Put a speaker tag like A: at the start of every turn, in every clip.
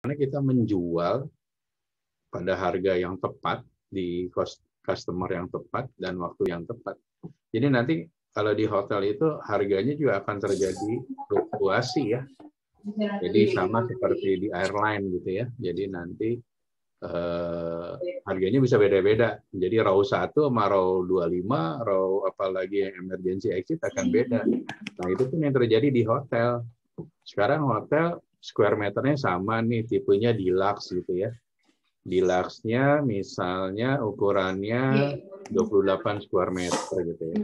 A: bagaimana kita menjual pada harga yang tepat di customer yang tepat dan waktu yang tepat. Jadi nanti kalau di hotel itu harganya juga akan terjadi fluktuasi ya. Jadi sama seperti di airline gitu ya. Jadi nanti harganya bisa beda-beda. Jadi row 1 sama row 25, row apalagi yang emergency exit akan beda. Nah, itu pun yang terjadi di hotel. Sekarang hotel square meternya sama nih, tipenya deluxe gitu ya. Deluxe-nya misalnya ukurannya 28 square meter gitu ya.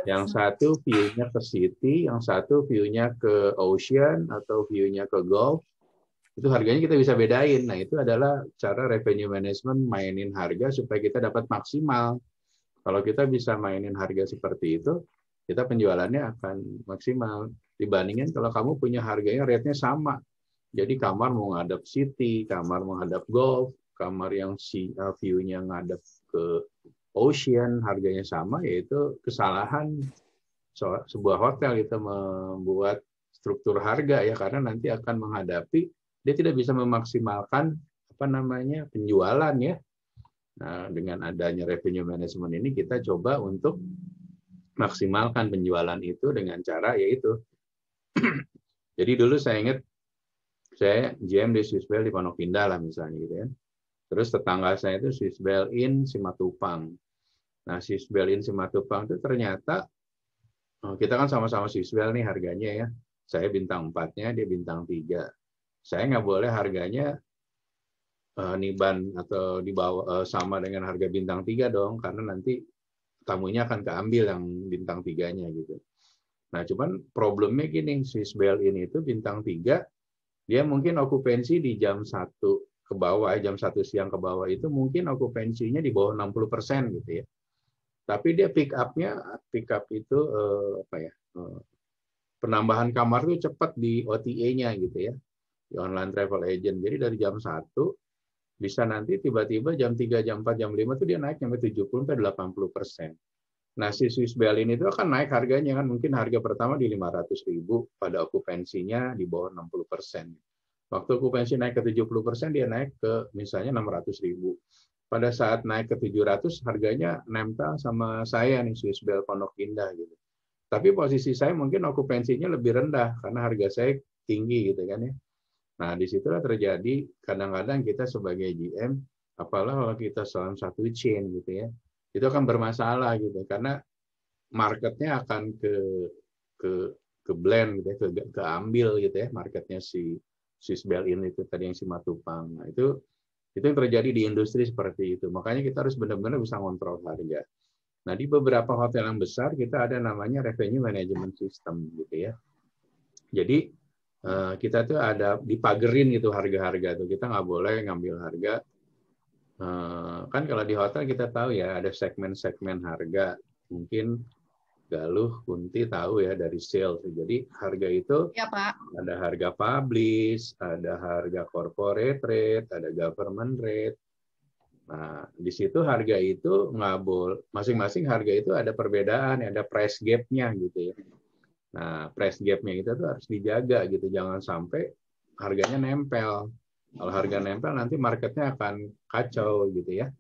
A: Yang satu view-nya ke city, yang satu view-nya ke ocean atau view-nya ke Gulf. Itu harganya kita bisa bedain. Nah, itu adalah cara revenue management mainin harga supaya kita dapat maksimal. Kalau kita bisa mainin harga seperti itu, kita penjualannya akan maksimal. Dibandingin kalau kamu punya harganya rate-nya sama. Jadi kamar mau ngadep city, kamar mau ngadep Gulf, kamar yang view-nya ngadep ke ocean, harganya sama, yaitu kesalahan sebuah hotel itu membuat struktur harga ya, karena nanti akan menghadapi dia tidak bisa memaksimalkan penjualan ya. Nah, dengan adanya revenue management ini kita coba untuk maksimalkan penjualan itu dengan cara yaitu jadi dulu saya ingat saya GM di Swiss Bell di Pondok Indah lah misalnya gitu ya. Terus tetangga saya itu Swiss Bell in Simatupang. Nah, Swiss Bell in Simatupang itu ternyata kita kan sama-sama Swiss Bell nih harganya ya. Saya bintang 4-nya, dia bintang 3. Saya nggak boleh harganya niban atau di bawah sama dengan harga bintang 3 dong, karena nanti tamunya akan keambil yang bintang 3-nya gitu. Nah, cuman problemnya gini, Swiss Bell ini itu bintang 3, dia mungkin okupansi di jam 1 ke bawah, jam 1 siang ke bawah itu mungkin okupansinya di bawah 60% gitu ya. Tapi dia pick up itu penambahan kamar itu cepat di OTA-nya gitu ya, di online travel agent. Jadi dari jam 1 bisa nanti tiba-tiba jam 3, jam 4, jam 5 itu dia naik sampai 70-80%. Nah, si Swiss Bell ini itu akan naik harganya kan, mungkin harga pertama di 500.000 pada okupansinya di bawah 60%. Waktu okupansi naik ke 70%, dia naik ke misalnya 600.000. Pada saat naik ke 700, harganya nempel sama saya nih, Swiss Bell Pondok Indah gitu. Tapi posisi saya mungkin okupansinya lebih rendah karena harga saya tinggi gitu kan ya. Nah, disitulah terjadi kadang-kadang kita sebagai GM, apalagi kalau kita dalam satu chain gitu ya, itu akan bermasalah gitu karena marketnya akan ke blend gitu ya, keambil gitu ya, marketnya si Swiss Bell in itu tadi yang Simatupang. Nah, itu yang terjadi di industri seperti itu. Makanya kita harus benar-benar bisa ngontrol harga. Nah, di beberapa hotel yang besar kita ada namanya revenue management system gitu ya. Jadi kita tuh ada dipagerin gitu harga-harga tuh. Kita nggak boleh ngambil harga. Kan kalau di hotel kita tahu ya ada segmen-segmen harga. Mungkin Galuh, Kunti tahu ya dari sales. Jadi harga itu
B: ya, Pak.
A: ada harga publish, ada harga corporate rate, ada government rate. Nah, di situ harga itu nggak boleh, masing-masing harga itu ada perbedaan, ada price gap-nya gitu ya. Nah, price gap-nya itu tuh harus dijaga gitu, jangan sampai harganya nempel. Kalau harga nempel nanti marketnya akan kacau gitu ya.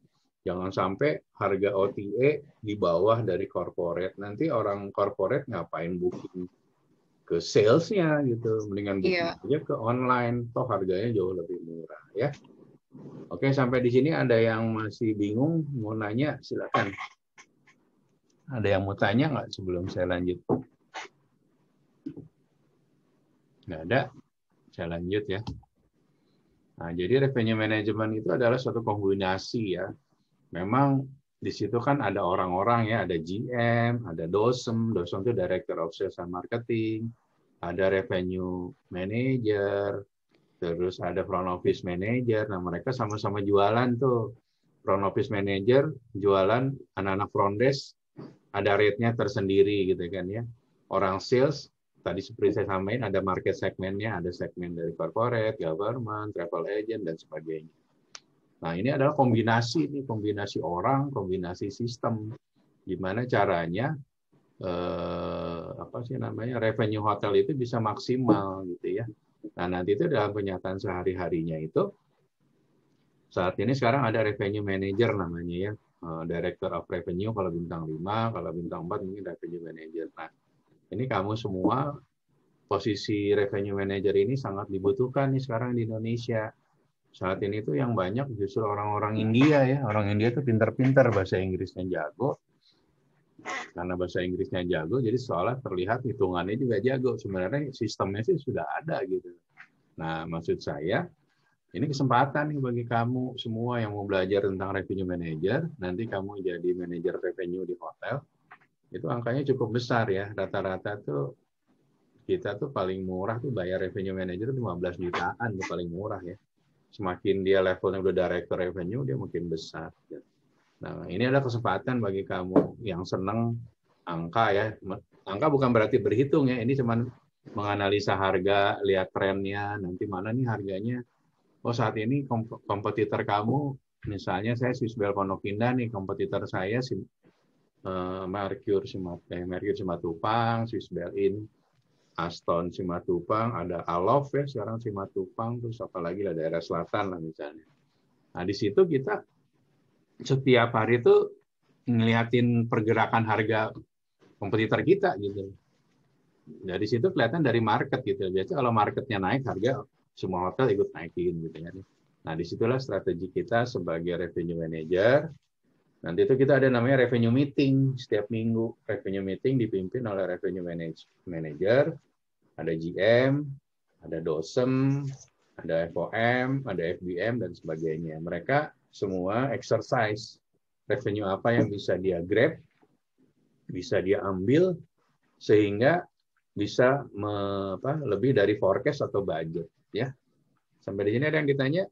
A: Jangan sampai harga OTA di bawah dari corporate. Nanti orang corporate ngapain booking ke sales-nya gitu, mendingan booking aja ke online, toh harganya jauh lebih murah ya. Oke, sampai di sini ada yang masih bingung, mau nanya silakan. Ada yang mau tanya nggak sebelum saya lanjut? Nggak ada, saya lanjut ya. Nah, jadi revenue management itu adalah suatu kombinasi ya. Memang di situ kan ada orang-orang ya, ada GM, ada DOSM itu Director of Sales and Marketing, ada revenue manager, terus ada front office manager. Nah, mereka sama-sama jualan tuh. Front office manager jualan, anak-anak front desk ada rate-nya tersendiri gitu kan ya. Orang sales tadi seperti saya sampaikan ada market segmennya, ada segmen dari corporate, government, travel agent dan sebagainya. Nah, ini adalah kombinasi orang, kombinasi sistem. Gimana caranya revenue hotel itu bisa maksimal gitu ya. Nah, nanti itu dalam kenyataan sehari-harinya itu, saat ini sekarang ada revenue manager namanya ya. Director of Revenue kalau bintang 5, kalau bintang 4 mungkin revenue manager. Nah, ini kamu semua posisi revenue manager ini sangat dibutuhkan nih sekarang di Indonesia. Saat ini tuh yang banyak justru orang-orang India ya. Orang India tuh pintar-pintar, bahasa Inggrisnya jago. Karena bahasa Inggrisnya jago, jadi seolah terlihat hitungannya juga jago. Sebenarnya sistemnya sih sudah ada gitu. Nah, maksud saya, ini kesempatan nih bagi kamu semua yang mau belajar tentang revenue manager. Nanti kamu jadi manajer revenue di hotel. Itu angkanya cukup besar ya. Rata-rata tuh kita tuh paling murah tuh bayar revenue manager 15 jutaan tuh paling murah ya. Semakin dia levelnya udah director revenue, dia makin besar. Nah, ini adalah kesempatan bagi kamu yang senang angka ya. Angka bukan berarti berhitung ya. Ini cuma menganalisa harga, lihat trennya, nanti mana nih harganya. Oh, saat ini kompetitor kamu, misalnya saya Swissbell Pondok Indah nih, kompetitor saya Mercure Simatupang, Swissbell In, Aston Simatupang, ada Alof ya sekarang Simatupang, terus apalagi lah daerah selatan lah misalnya. Nah, di situ kita setiap hari itu ngeliatin pergerakan harga kompetitor kita gitu. Dari situ kelihatan dari market gitu. Biasanya kalau marketnya naik, harga semua hotel ikut naikin gitu kan. Nah, disitulah strategi kita sebagai revenue manager. Nanti itu kita ada namanya revenue meeting setiap minggu. Revenue meeting dipimpin oleh revenue manager, ada GM, ada DOSM, ada FOM, ada FBM, dan sebagainya. Mereka semua exercise revenue apa yang bisa dia grab, bisa dia ambil, sehingga bisa lebih dari forecast atau budget. Ya. Sampai di sini ada yang ditanya?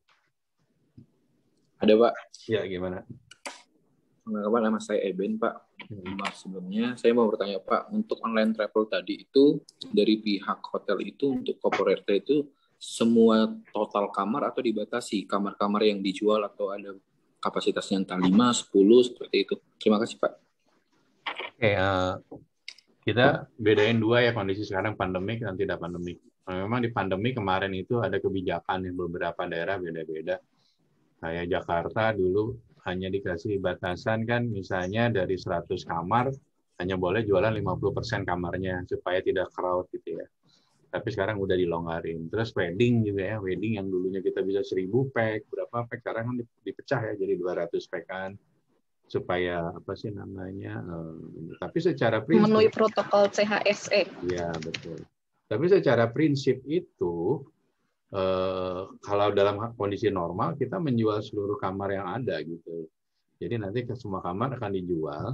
B: Ada, Pak.
A: Ya, gimana?
B: Nama saya Eben, Pak. Sebelumnya saya mau bertanya, Pak, untuk online travel tadi itu dari pihak hotel itu untuk corporate itu semua total kamar atau dibatasi kamar-kamar yang dijual atau ada kapasitasnya entah 5, 10 seperti itu. Terima kasih, Pak.
A: Oke, kita bedain dua ya kondisi sekarang pandemik dan tidak pandemik. Memang di pandemi kemarin itu ada kebijakan yang beberapa daerah beda-beda. Kayak Jakarta dulu hanya dikasih batasan kan misalnya dari 100 kamar hanya boleh jualan 50% kamarnya supaya tidak crowd gitu ya. Tapi sekarang udah dilonggarin. Terus wedding juga ya, wedding yang dulunya kita bisa 1000 pack, berapa pack sekarang kan dipecah ya jadi 200 pack kan. Supaya apa sih namanya? Tapi secara prinsip
C: memenuhi protokol CHSE.
A: Iya, betul. Tapi secara prinsip itu kalau dalam kondisi normal kita menjual seluruh kamar yang ada gitu. Jadi nanti ke semua kamar akan dijual,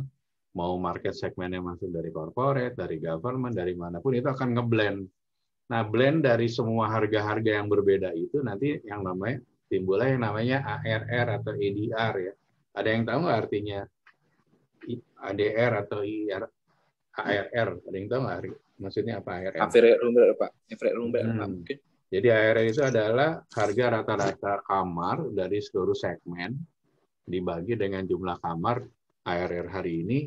A: mau market segmen yang masuk dari corporate, dari government, dari manapun itu akan ngeblend. Nah, blend dari semua harga-harga yang berbeda itu nanti yang namanya timbullah yang namanya ARR atau ADR ya. Ada yang tahu nggak artinya ADR atau ARR? Ada yang tahu nggak? Maksudnya apa ARR?
B: Average room rate, Pak. Average room rate, Pak, mungkin.
A: Jadi ARR itu adalah harga rata-rata kamar dari seluruh segmen dibagi dengan jumlah kamar. ARR hari ini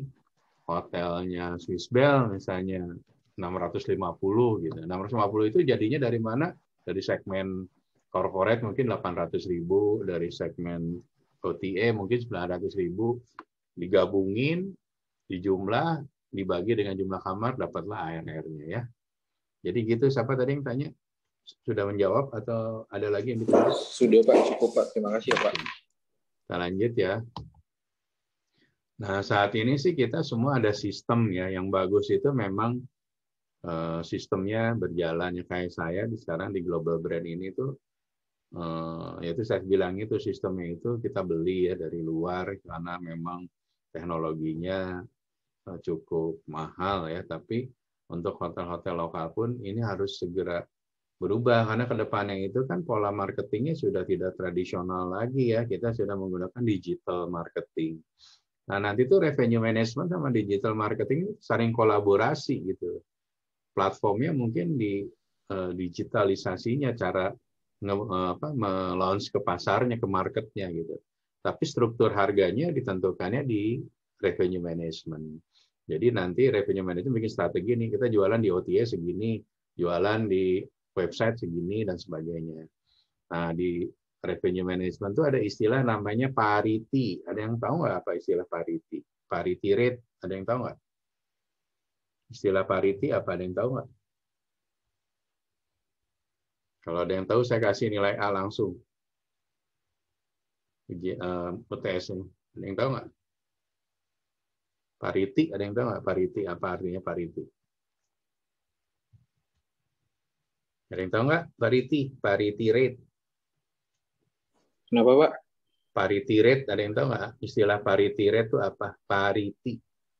A: hotelnya Swissbell misalnya 650 gitu. 650 itu jadinya dari mana? Dari segmen corporate mungkin 800.000, dari segmen OTA mungkin 900.000, digabungin, dijumlah, dibagi dengan jumlah kamar, dapatlah ARR-nya ya. Jadi gitu, siapa tadi yang tanya? Sudah menjawab atau ada lagi yang ditanya?
B: Sudah, Pak, cukup, Pak. Terima kasih ya, Pak.
A: Kita lanjut ya. Nah, saat ini sih kita semua ada sistem ya. Yang bagus itu memang sistemnya berjalan. Ya, kayak saya sekarang di Global Brand ini tuh, yaitu saya bilang itu sistemnya itu kita beli ya dari luar karena memang teknologinya cukup mahal ya. Tapi untuk hotel-hotel lokal pun ini harus segera berubah karena ke depannya itu kan pola marketingnya sudah tidak tradisional lagi ya. Kita sudah menggunakan digital marketing. Nah, nanti tuh revenue management sama digital marketing saling kolaborasi gitu. Platformnya mungkin di digitalisasinya, cara me-launch ke pasarnya, ke marketnya gitu. Tapi struktur harganya ditentukannya di revenue management. Jadi nanti revenue management bikin strategi nih, kita jualan di OTA segini, jualan di website segini dan sebagainya. Nah, di revenue management itu ada istilah namanya parity. Ada yang tahu nggak apa istilah parity? Parity rate, ada yang tahu nggak? Istilah parity apa, ada yang tahu nggak? Kalau ada yang tahu, saya kasih nilai A langsung. UTS-nya. Ada yang tahu nggak? Parity, ada yang tahu nggak? Parity, apa artinya parity? Ada yang tahu nggak? Parity rate.
B: Kenapa, Pak?
A: Parity rate, ada yang tahu nggak? Istilah parity rate itu apa? Parity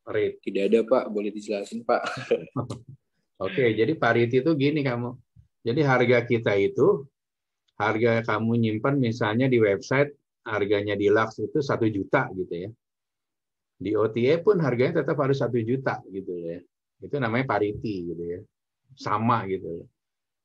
A: rate.
B: Tidak ada, Pak. Boleh dijelasin, Pak.
A: Oke, jadi parity itu gini kamu. Jadi harga kita itu, harga kamu nyimpan misalnya di website, harganya di Lux itu 1 juta gitu ya. Di OTA pun harganya tetap harus 1 juta gitu ya. Itu namanya parity gitu ya. Sama gitu ya.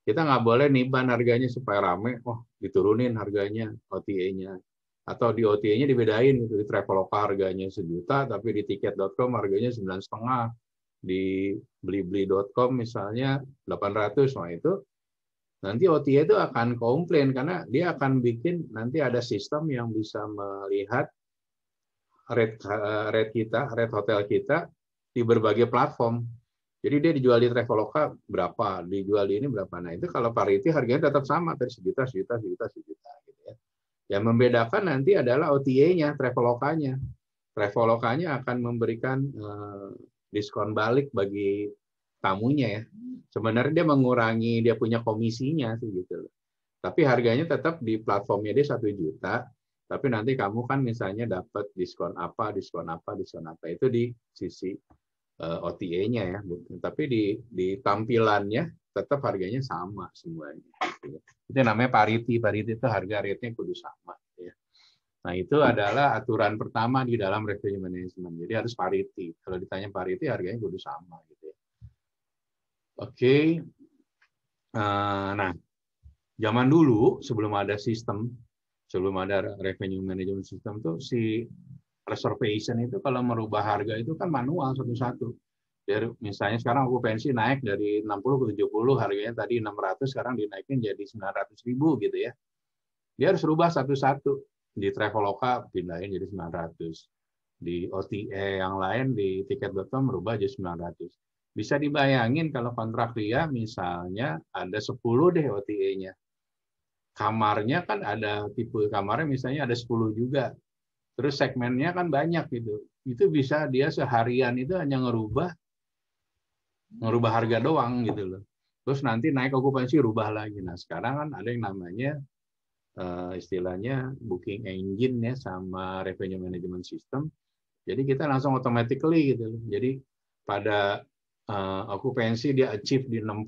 A: Kita nggak boleh niban harganya supaya rame, diturunin harganya OTA-nya. Atau di OTA-nya dibedain gitu, di Traveloka harganya 1 juta, tapi di tiket.com harganya 9,5. Di blibli.com misalnya 800, nah itu nanti OTA itu akan komplain karena dia akan bikin nanti ada sistem yang bisa melihat rate kita, rate hotel kita di berbagai platform. Jadi dia dijual di Traveloka berapa, dijual di ini berapa. Nah itu kalau parity harganya tetap sama, dari sejuta gitu ya. Yang membedakan nanti adalah OTA-nya, Travelokanya. Travelokanya akan memberikan diskon balik bagi tamunya ya. Sebenarnya dia mengurangi dia punya komisinya sih gitu loh. Tapi harganya tetap di platformnya dia 1 juta. Tapi nanti kamu kan misalnya dapat diskon apa itu di sisi OTA-nya ya. Tapi di tampilannya tetap harganya sama semuanya. Itu namanya parity. Parity itu harga rate-nya kudu sama. Ya. Nah itu adalah aturan pertama di dalam revenue management. Jadi harus parity. Kalau ditanya parity harganya kudu sama. Gitu ya. Oke. Nah zaman dulu sebelum ada sistem, sebelum ada revenue management system tuh si reservation itu kalau merubah harga itu kan manual satu-satu. Dari misalnya sekarang okupansi naik dari 60 ke 70, harganya tadi 600, sekarang dinaikin jadi 900.000 gitu ya. Dia harus rubah satu-satu. Di Traveloka pindahin jadi 900. Di OTA yang lain di tiket.com merubah jadi 900. Bisa dibayangin kalau kontrak dia misalnya ada 10 deh OTA-nya. Kamarnya kan ada tipe kamarnya misalnya ada 10 juga. Terus segmennya kan banyak gitu. Itu bisa dia seharian itu hanya ngerubah harga doang gitu loh. Terus nanti naik okupansi rubah lagi. Nah sekarang kan ada yang namanya istilahnya booking engine ya sama revenue management system. Jadi kita langsung automatically gitu loh. Jadi pada okupansi dia achieve di 60,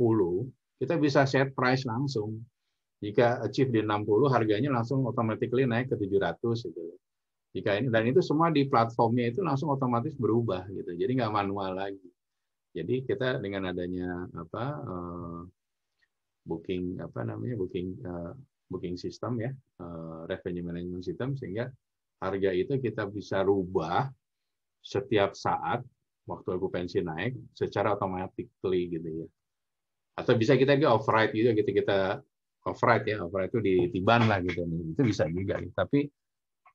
A: kita bisa set price langsung. Jika achieve di 60, harganya langsung automatically naik ke 700 gitu loh. Jika ini dan itu semua di platformnya itu langsung otomatis berubah gitu. Jadi nggak manual lagi. Jadi kita dengan adanya booking system ya, revenue management system, sehingga harga itu kita bisa rubah setiap saat waktu okupansi naik secara automatically gitu ya. Atau bisa kita override gitu, kita override ya, override itu ditiban lah gitu. Itu bisa juga. Tapi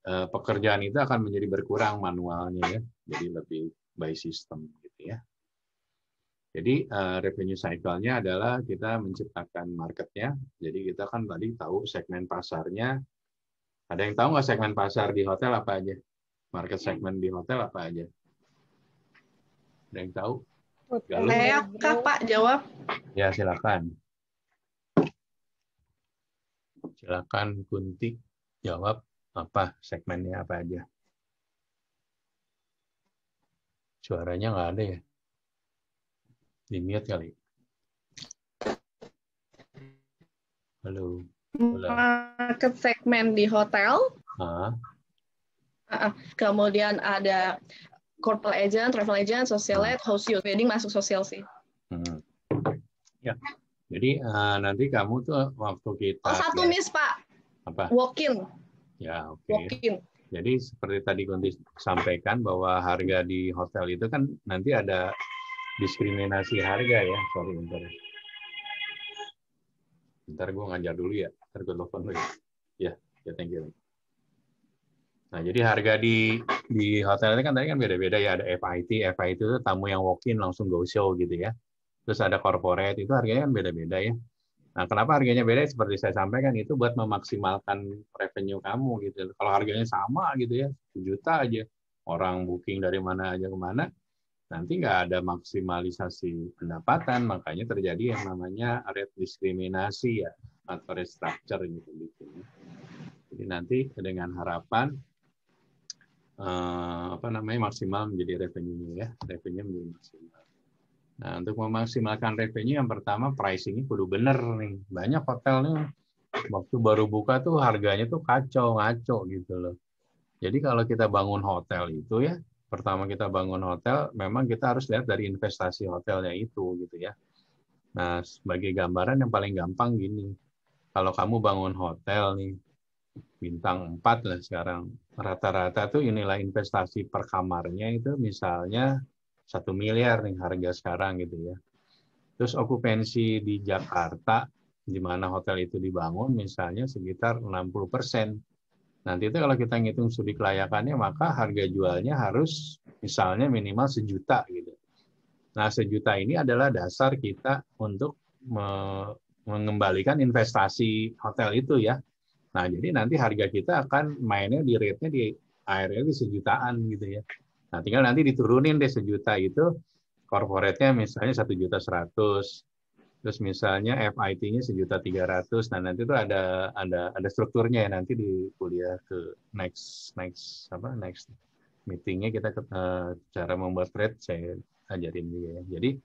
A: pekerjaan itu akan menjadi berkurang manualnya ya, jadi lebih by system gitu ya. Jadi revenue cycle-nya adalah kita menciptakan marketnya. Jadi kita kan tadi tahu segmen pasarnya. Ada yang tahu nggak segmen pasar di hotel apa aja? Market segmen di hotel apa aja? Ada yang tahu?
C: Saya kah Pak jawab?
A: Ya silakan. Silakan Kunti jawab. Apa segmennya apa aja? Suaranya nggak ada ya? Di-mute kali. Halo.
C: Market segmen di hotel. Kemudian ada corporate agent, travel agent, socialite, host youth. Wedding masuk sosial sih.
A: Ya. Jadi nanti kamu tuh waktu kita.
C: Satu miss Pak.
A: Apa?
C: Walk-in.
A: Ya, oke.
C: Walk-in.
A: Jadi seperti tadi Kunti sampaikan bahwa harga di hotel itu kan nanti ada diskriminasi harga ya. Sorry bentar. Bentar gue ngajar dulu ya. Ntar gue telepon dulu ya. Ya, thank you. Nah, jadi harga di hotel ini kan tadi kan beda-beda ya. Ada FIT. FIT itu tamu yang walk-in langsung go show gitu ya. Terus ada corporate, itu harganya kan beda-beda ya. Nah, kenapa harganya beda? Seperti saya sampaikan, itu buat memaksimalkan revenue kamu gitu. Kalau harganya sama gitu ya, 1 juta aja, orang booking dari mana aja ke mana, nanti nggak ada maksimalisasi pendapatan, makanya terjadi yang namanya rate diskriminasi ya, atau restructure gitu. Jadi nanti dengan harapan maksimal menjadi revenue-nya ya, revenue menjadi maksimal. Nah, untuk memaksimalkan revenue yang pertama pricing-nya kudu bener nih. Banyak hotel nih waktu baru buka tuh harganya tuh kacau ngaco gitu loh. Jadi kalau kita bangun hotel itu ya, pertama kita bangun hotel memang kita harus lihat dari investasi hotelnya itu gitu ya. Nah, sebagai gambaran yang paling gampang gini. Kalau kamu bangun hotel nih bintang 4 lah sekarang, rata-rata tuh inilah investasi per kamarnya itu misalnya 1 miliar nih harga sekarang gitu ya. Terus okupansi di Jakarta, di mana hotel itu dibangun, misalnya sekitar 60%. Nanti itu kalau kita ngitung studi kelayakannya, maka harga jualnya harus misalnya minimal 1 juta gitu. Nah, 1 juta ini adalah dasar kita untuk mengembalikan investasi hotel itu ya. Nah, jadi nanti harga kita akan mainnya di rate-nya di akhirnya di 1 jutaan gitu ya. Nah, tinggal nanti diturunin deh 1 juta itu, corporate-nya misalnya 1.100.000, terus misalnya FIT-nya 1.300.000. Nah, nanti itu ada strukturnya ya, nanti di kuliah ke next meeting-nya kita cara membuat rate saya ajarin juga ya. Jadi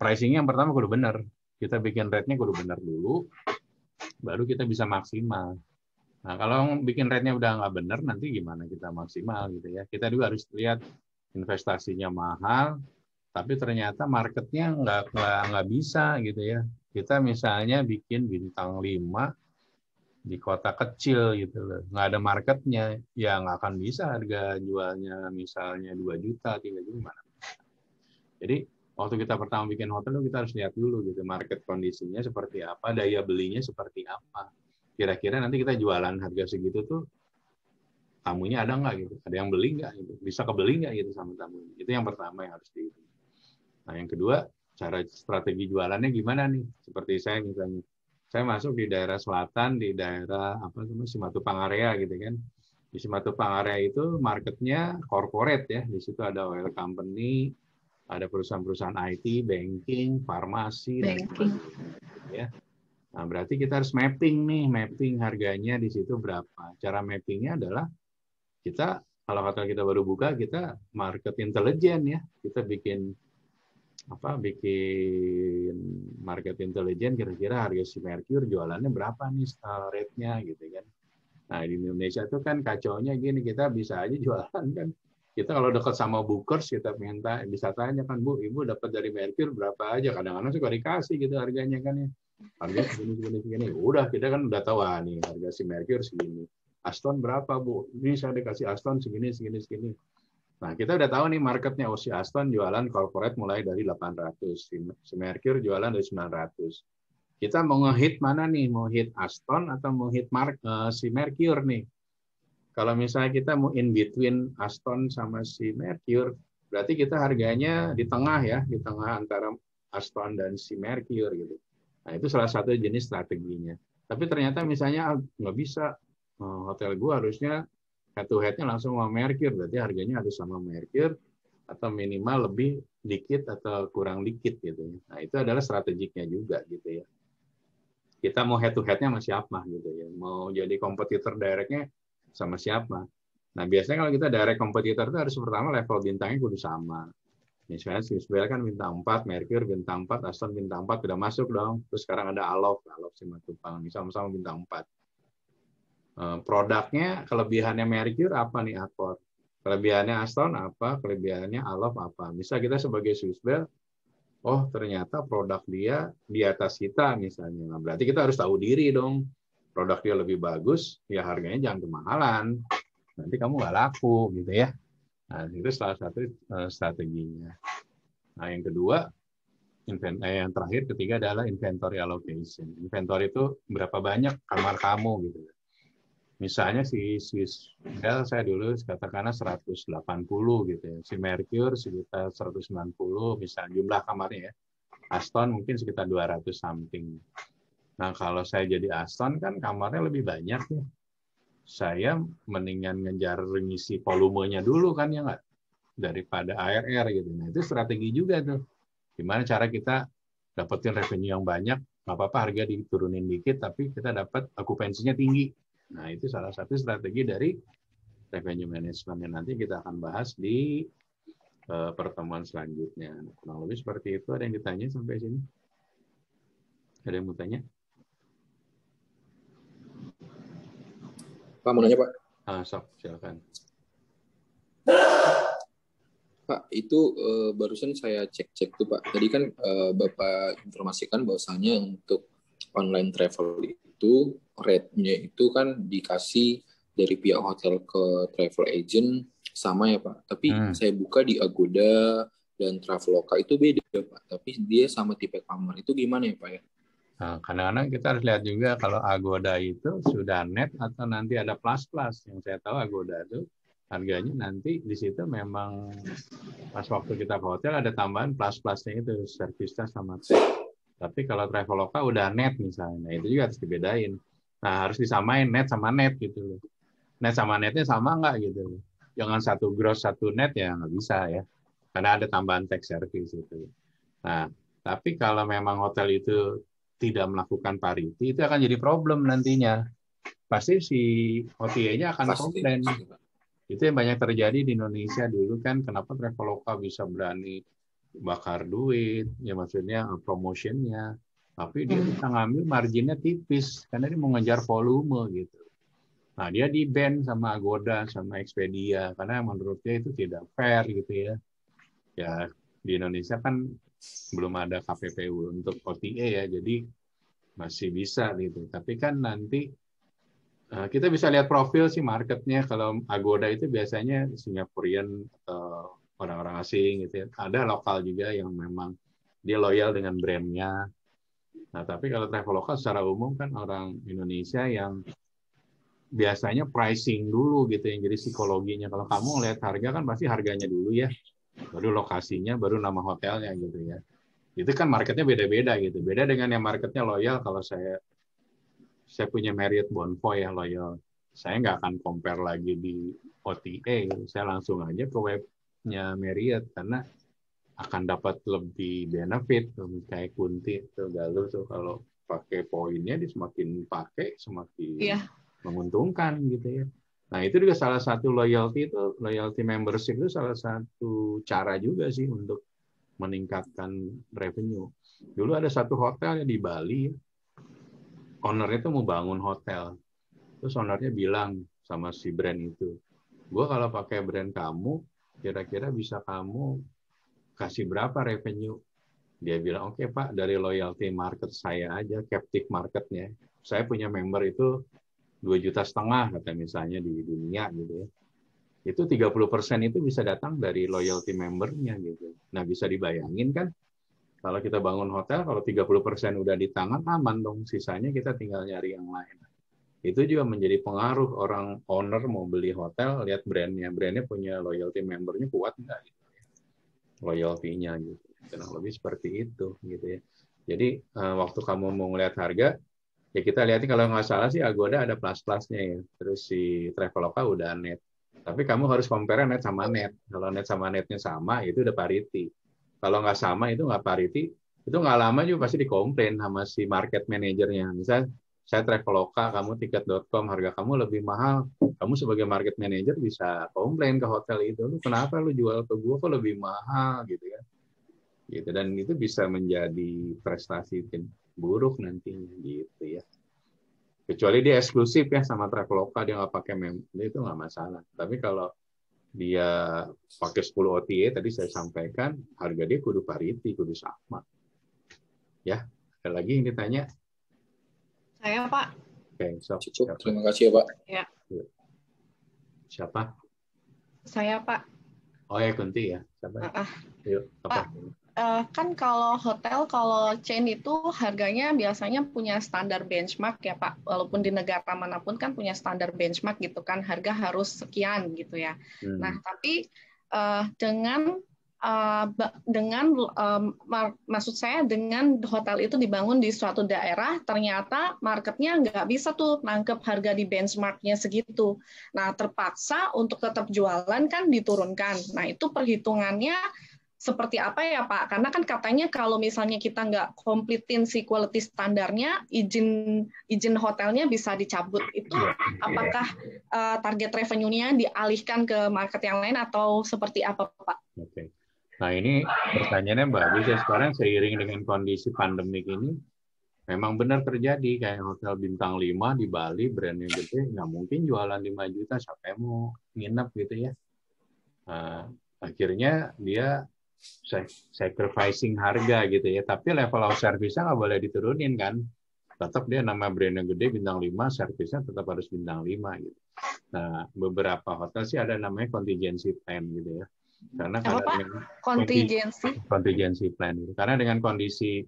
A: pricing-nya yang pertama kudu benar. Kita bikin rate-nya kudu benar dulu, baru kita bisa maksimal. Nah, kalau bikin rate-nya udah nggak benar, nanti gimana kita maksimal gitu ya. Kita juga harus lihat investasinya mahal, tapi ternyata marketnya nggak bisa gitu ya. Kita misalnya bikin bintang 5 di kota kecil gitu loh, nggak ada marketnya, ya nggak akan bisa harga jualnya misalnya 2 juta, 3 juta, gimana. Jadi waktu kita pertama bikin hotel, kita harus lihat dulu gitu, market kondisinya seperti apa, daya belinya seperti apa. Kira-kira nanti kita jualan harga segitu tuh, tamunya ada nggak gitu, ada yang beli nggak gitu, bisa kebeli nggak gitu sama tamunya. Itu yang pertama yang harus dihitung. Nah, yang kedua, cara strategi jualannya gimana nih? Seperti saya misalnya, saya masuk di daerah selatan, di daerah Simatupang area gitu kan. Di Simatupang area itu marketnya corporate ya. Di situ ada oil company, ada perusahaan-perusahaan IT, banking, farmasi, dan sebagainya. Ya. Nah, berarti kita harus mapping harganya di situ berapa. Cara mappingnya adalah kita, kalau hotel kita baru buka, kita market intelligence ya. Kita bikin market intelligence, kira-kira harga si Mercure jualannya berapa nih rate-nya gitu kan. Nah, di Indonesia itu kan kacaunya gini, kita bisa aja jualan kan. Kita kalau dekat sama bookers, kita bisa tanya kan, Bu, Ibu dapat dari Mercure berapa aja. Kadang-kadang suka dikasih gitu harganya kan ya. Harga segini. Udah, kita kan udah tahu nih harga si Mercure segini. Aston berapa, Bu? Ini saya dikasih Aston segini. Nah, kita udah tahu nih marketnya. Si Aston jualan corporate mulai dari 800, si Mercure jualan dari 900. Kita mau nge-hit mana nih? Mau hit Aston atau mau hit si Mercure nih? Kalau misalnya kita mau in between Aston sama si Mercure, berarti kita harganya di tengah ya, di tengah antara Aston dan si Mercure gitu. Nah, itu salah satu jenis strateginya. Tapi ternyata misalnya nggak bisa, hotel gua harusnya head to head-nya langsung sama Mercure, berarti harganya harus sama Mercure atau minimal lebih dikit atau kurang dikit gitu. Nah, itu adalah strategiknya juga gitu ya. Kita mau head to head-nya sama siapa gitu ya. Mau jadi kompetitor direct-nya sama siapa. Nah, biasanya kalau kita direct kompetitor itu harus pertama level bintangnya kudu sama. Misalnya Swissbell kan bintang 4, Mercure bintang 4, Aston bintang 4, udah masuk dong. Terus sekarang ada Alof Simatupang, sama-sama bintang 4. Produknya, kelebihannya Mercure apa nih, Accor? Kelebihannya Aston apa? Kelebihannya Alof apa? Misal kita sebagai Swissbell, oh ternyata produk dia di atas kita misalnya. Nah, berarti kita harus tahu diri dong. Produk dia lebih bagus, ya harganya jangan kemahalan. Nanti kamu nggak laku gitu ya. Nah, itu salah satu strateginya. Nah, yang kedua, Yang terakhir, ketiga adalah inventory allocation. Inventory itu berapa banyak kamar kamu gitu. Misalnya si Bell saya dulu katakanlah 180 gitu ya. Si Mercure sekitar 190 misalnya jumlah kamarnya ya. Aston mungkin sekitar 200 something. Nah, kalau saya jadi Aston kan kamarnya lebih banyak ya. Saya mendingan ngejar ngisi volumenya dulu kan ya nggak? Daripada ARR gitu. Nah, itu strategi juga tuh. Gimana cara kita dapetin revenue yang banyak, nggak apa-apa harga diturunin dikit, tapi kita dapat okupansinya tinggi. Nah, itu salah satu strategi dari revenue management yang nanti kita akan bahas di pertemuan selanjutnya. Kurang lebih seperti itu. Ada yang ditanya sampai sini? Ada yang mau tanya?
B: Pak, mau nanya Pak?
A: Sok, silakan.
B: Pak, itu barusan saya cek-cek tuh Pak. Tadi kan Bapak informasikan bahwasannya untuk online travel itu rate-nya itu kan dikasih dari pihak hotel ke travel agent sama ya Pak. Tapi saya buka di Agoda dan Traveloka itu beda Pak. Tapi dia sama tipe kamar itu gimana ya Pak ya?
A: Nah, kadang-kadang kita harus lihat juga kalau Agoda itu sudah net atau nanti ada plus-plus. Yang saya tahu Agoda itu harganya nanti di situ memang pas waktu kita ke hotel ada tambahan plus-plusnya itu, servisnya sama teh. Tapi kalau Traveloka udah net misalnya, nah itu juga harus dibedain. Nah, harus disamain net sama net gitu. Net sama netnya sama nggak gitu. Jangan satu gross, satu net ya nggak bisa ya. Karena ada tambahan tax service itu. Nah, tapi kalau memang hotel itu tidak melakukan parity, itu akan jadi problem nantinya. Pasti si OTA-nya akan komplain. Itu yang banyak terjadi di Indonesia dulu kan, kenapa Traveloka bisa berani bakar duit, ya maksudnya promotionnya, tapi dia bisa ngambil marginnya tipis, karena dia mau ngejar volume gitu. Nah, dia di-ban sama Agoda, sama Expedia, karena menurut dia itu tidak fair gitu ya. Ya, di Indonesia kan belum ada KPPU untuk OTA ya, jadi masih bisa gitu. Tapi kan nanti kita bisa lihat profil sih marketnya. Kalau Agoda itu biasanya Singaporean atau orang-orang asing gitu ya. Ada lokal juga yang memang dia loyal dengan brandnya. Nah, tapi kalau Traveloka secara umum kan orang Indonesia yang biasanya pricing dulu gitu yang jadi psikologinya. Kalau kamu lihat harga kan pasti harganya dulu ya, baru lokasinya, baru nama hotelnya gitu ya. Itu kan marketnya beda-beda gitu. Beda dengan yang marketnya loyal. Kalau saya punya Marriott Bonvoy ya loyal. Saya nggak akan compare lagi di OTA. Saya langsung aja ke webnya Marriott karena akan dapat lebih benefit. Kayak Kunti tuh Galuh tuh kalau pakai poinnya dia semakin pakai semakin menguntungkan gitu ya. Nah itu juga salah satu loyalty membership itu salah satu cara juga sih untuk meningkatkan revenue. Dulu ada satu hotel di Bali, ownernya tuh mau bangun hotel. Terus ownernya bilang sama si brand itu, gue kalau pakai brand kamu, kira-kira bisa kamu kasih berapa revenue? Dia bilang, oke Pak, dari loyalty market saya aja, captive marketnya. Saya punya member itu 2,5 juta kata misalnya di dunia gitu ya. Itu 30% itu bisa datang dari loyalty membernya gitu. Nah bisa dibayangin kan, kalau kita bangun hotel, kalau 30% udah di tangan, aman dong. Sisanya kita tinggal nyari yang lain. Itu juga menjadi pengaruh orang owner mau beli hotel, lihat brandnya. Brandnya punya loyalty membernya kuat nggak? Gitu. Loyalty-nya gitu. Kurang lebih seperti itu gitu ya. Jadi waktu kamu mau ngeliat harga, ya kita lihat kalau nggak salah sih Agoda ada plus-plusnya ya. Terus si Traveloka udah net. Tapi kamu harus compare net sama net. Kalau net sama netnya sama, itu udah parity. Kalau nggak sama, itu nggak parity. Itu nggak lama juga pasti dikomplain sama si market manajernya. Misal, saya Traveloka, kamu tiket.com, harga kamu lebih mahal. Kamu sebagai market manager bisa komplain ke hotel itu. Lu kenapa lu jual ke gua kok lebih mahal gitu kan. Gitu. Dan itu bisa menjadi prestasi buruk nantinya gitu ya. Kecuali dia eksklusif ya sama Traveloka, dia nggak pakai member, itu nggak masalah. Tapi kalau dia pakai 10 OTA, tadi saya sampaikan, harga dia kudu parity, kudu sama. Ya, ada lagi yang ditanya?
C: Saya, Pak.
B: Oke, cukup. Terima kasih ya, Pak.
C: Ya.
A: Siapa?
C: Saya, Pak.
A: Oh ya, Kunti ya. Siapa?
C: Yuk,
A: apa?
C: Pak, kan kalau hotel, kalau chain itu harganya biasanya punya standar benchmark ya Pak. Walaupun di negara manapun kan punya standar benchmark gitu kan, harga harus sekian gitu ya. Nah, tapi maksud saya dengan hotel itu dibangun di suatu daerah, ternyata marketnya nggak bisa tuh nangkep harga di benchmarknya segitu. Nah, terpaksa untuk tetap jualan kan diturunkan. Nah, itu perhitungannya seperti apa ya Pak? Karena kan katanya kalau misalnya kita nggak komplitin si quality standarnya, izin hotelnya bisa dicabut. Itu apakah target revenue-nya dialihkan ke market yang lain atau seperti apa Pak?
A: Oke. Nah ini pertanyaannya bagus ya. Sekarang seiring dengan kondisi pandemik ini, memang benar terjadi kayak hotel bintang 5 di Bali, brandnya gede, nggak mungkin jualan 5 juta, siapa yang mau nginep gitu ya. Akhirnya dia sacrificing harga gitu ya, tapi level of service-nya nggak boleh diturunin kan. Tetap dia nama brandnya gede, bintang 5, servisnya tetap harus bintang 5 gitu. Nah, beberapa hotel sih ada namanya contingency plan gitu ya. Karena contingency plan gitu. Karena dengan kondisi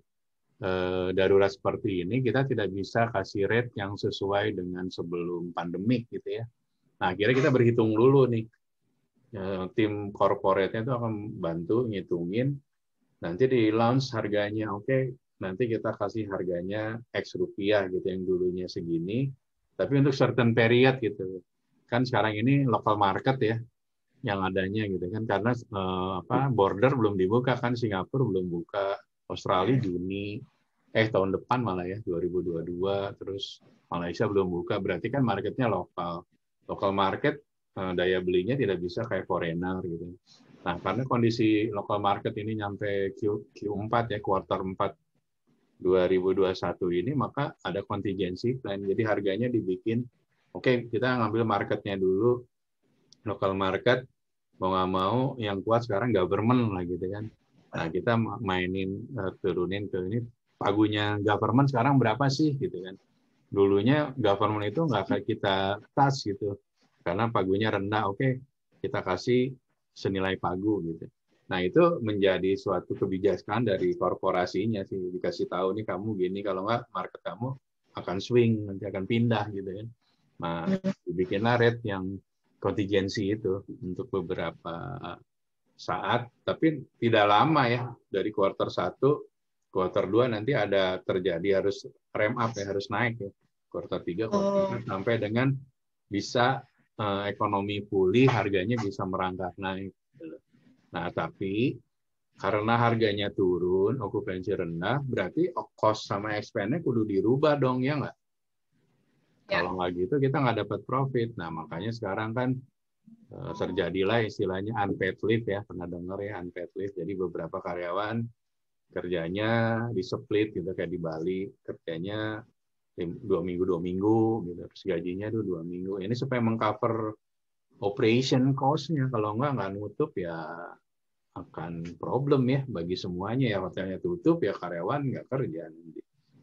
A: darurat seperti ini, kita tidak bisa kasih rate yang sesuai dengan sebelum pandemik gitu ya. Nah, akhirnya kita berhitung dulu nih. Tim corporate-nya itu akan bantu ngitungin, nanti di launch harganya, oke, nanti kita kasih harganya X rupiah gitu, yang dulunya segini, tapi untuk certain period gitu. Kan sekarang ini local market ya, yang adanya gitu kan, karena border belum dibuka kan, Singapura belum buka, Australia Juni, tahun depan malah ya, 2022, terus Malaysia belum buka, berarti kan marketnya lokal market, daya belinya tidak bisa kayak foreigner gitu. Nah, karena kondisi local market ini nyampe Q4 ya, kuartal 4 2021 ini, maka ada contingency plan. Jadi harganya dibikin, oke, kita ngambil marketnya dulu, local market, mau nggak mau yang kuat sekarang government lah gitu kan. Nah, kita mainin, turunin ke ini, pagunya government sekarang berapa sih gitu kan. Dulunya government itu nggak kayak kita tas gitu. Karena pagunya rendah, oke, kita kasih senilai pagu gitu. Nah, itu menjadi suatu kebijakan dari korporasinya sih, dikasih tahu nih kamu gini, kalau nggak market kamu akan swing, nanti akan pindah gitu kan. Nah, dibikinlah rate yang kontingensi itu untuk beberapa saat, tapi tidak lama ya, dari kuartal 1, kuartal 2 nanti ada terjadi, harus ramp up ya, harus naik ya. Kuartal 3, kuartal 4, sampai dengan bisa ekonomi pulih, harganya bisa merangkak naik. Nah, tapi karena harganya turun, okupansi rendah, berarti cost sama expense-nya kudu dirubah dong, ya nggak? Ya. Kalau nggak gitu, kita nggak dapat profit. Nah, makanya sekarang kan terjadilah istilahnya unpaid leave ya, pernah dengar ya unpaid leave. Jadi beberapa karyawan kerjanya di-split gitu, kayak di Bali, kerjanya 2 minggu gitu, terus gajinya tuh 2 minggu. Ini supaya mengcover operation cost-nya. Kalau nggak nutup ya akan problem ya bagi semuanya ya, hotelnya tutup ya karyawan nggak kerja.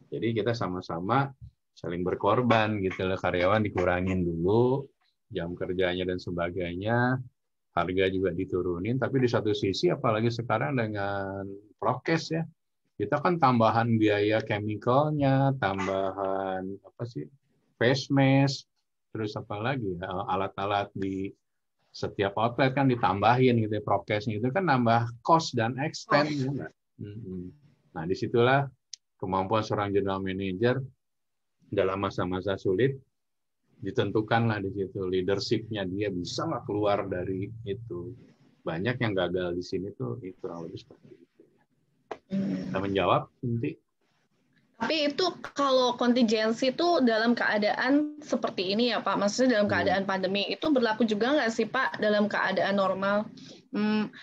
A: Jadi kita sama-sama saling berkorban gitu lah, karyawan dikurangin dulu jam kerjanya dan sebagainya, harga juga diturunin, tapi di satu sisi apalagi sekarang dengan prokes ya, kita kan tambahan biaya chemical-nya, tambahan face mask, terus apa lagi ya, alat-alat di setiap outlet kan ditambahin gitu, prokesnya itu kan nambah cost dan expense. Ya. Nah, disitulah kemampuan seorang general manager dalam masa-masa sulit ditentukanlah di situ, leadership-nya dia bisa nggak keluar dari itu. Banyak yang gagal di sini tuh itu kurang lebih seperti itu. Kita menjawab nanti.
C: Tapi itu kalau kontingensi itu dalam keadaan seperti ini ya Pak, maksudnya dalam keadaan pandemi, itu berlaku juga nggak sih Pak dalam keadaan normal?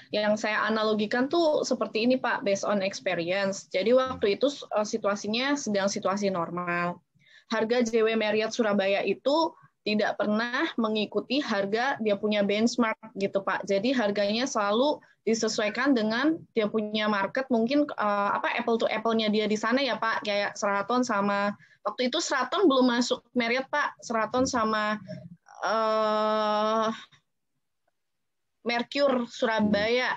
C: Yang saya analogikan tuh seperti ini Pak, based on experience. Jadi waktu itu situasinya sedang situasi normal. Harga JW Marriott Surabaya itu tidak pernah mengikuti harga dia punya benchmark gitu Pak. Jadi harganya selalu disesuaikan dengan dia punya market, mungkin apple to apple-nya dia di sana ya Pak, kayak Sheraton sama waktu itu Sheraton belum masuk Marriott Pak, Sheraton sama Mercure Surabaya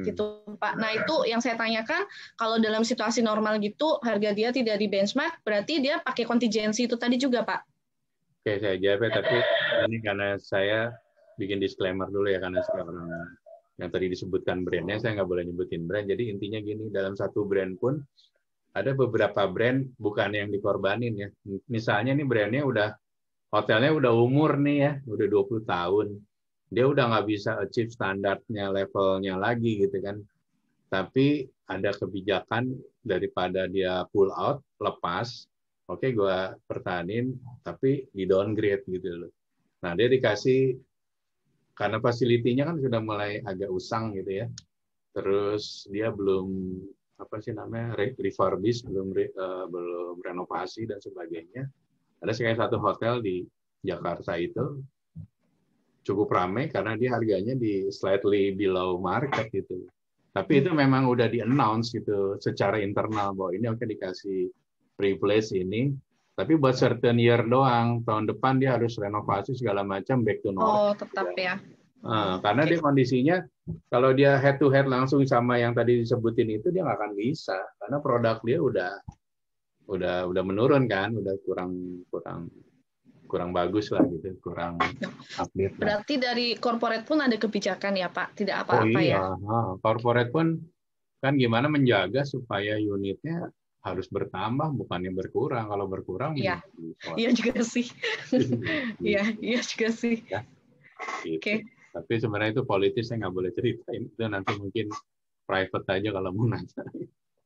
C: gitu Pak. Nah itu yang saya tanyakan, kalau dalam situasi normal gitu harga dia tidak di benchmark, berarti dia pakai kontingensi itu tadi juga Pak?
A: Oke, saya jawab ya, tapi ini karena saya bikin disclaimer dulu ya, karena sekarang yang tadi disebutkan brandnya, saya nggak boleh nyebutin brand. Jadi intinya gini, dalam satu brand pun ada beberapa brand bukan yang dikorbanin ya. Misalnya nih brandnya hotelnya udah umur nih ya, udah 20 tahun. Dia udah nggak bisa achieve standarnya, levelnya lagi gitu kan. Tapi ada kebijakan daripada dia pull out, lepas, oke gue pertahanin, tapi di downgrade gitu loh. Nah dia dikasih, karena fasilitinya kan sudah mulai agak usang gitu ya. Terus dia belum refurbish, belum renovasi dan sebagainya. Ada sekali satu hotel di Jakarta itu cukup ramai karena dia harganya di slightly below market gitu. Tapi itu memang udah di-announce gitu secara internal bahwa ini oke dikasih privilege ini, tapi buat certain year doang. Tahun depan dia harus renovasi segala macam back to normal.
C: Oh, tetap ya.
A: Karena dia kondisinya kalau dia head to head langsung sama yang tadi disebutin itu dia nggak akan bisa karena produk dia udah menurun kan, udah kurang bagus lah gitu, kurang update.
C: Berarti dari corporate pun ada kebijakan ya Pak, tidak apa-apa ya?
A: Corporate pun kan gimana menjaga supaya unitnya harus bertambah bukannya berkurang. Kalau berkurang,
C: iya juga sih. Iya juga sih.
A: Ya, gitu. Oke. Tapi sebenarnya itu politis, saya nggak boleh ceritain. Itu nanti mungkin private aja kalau mau nanya.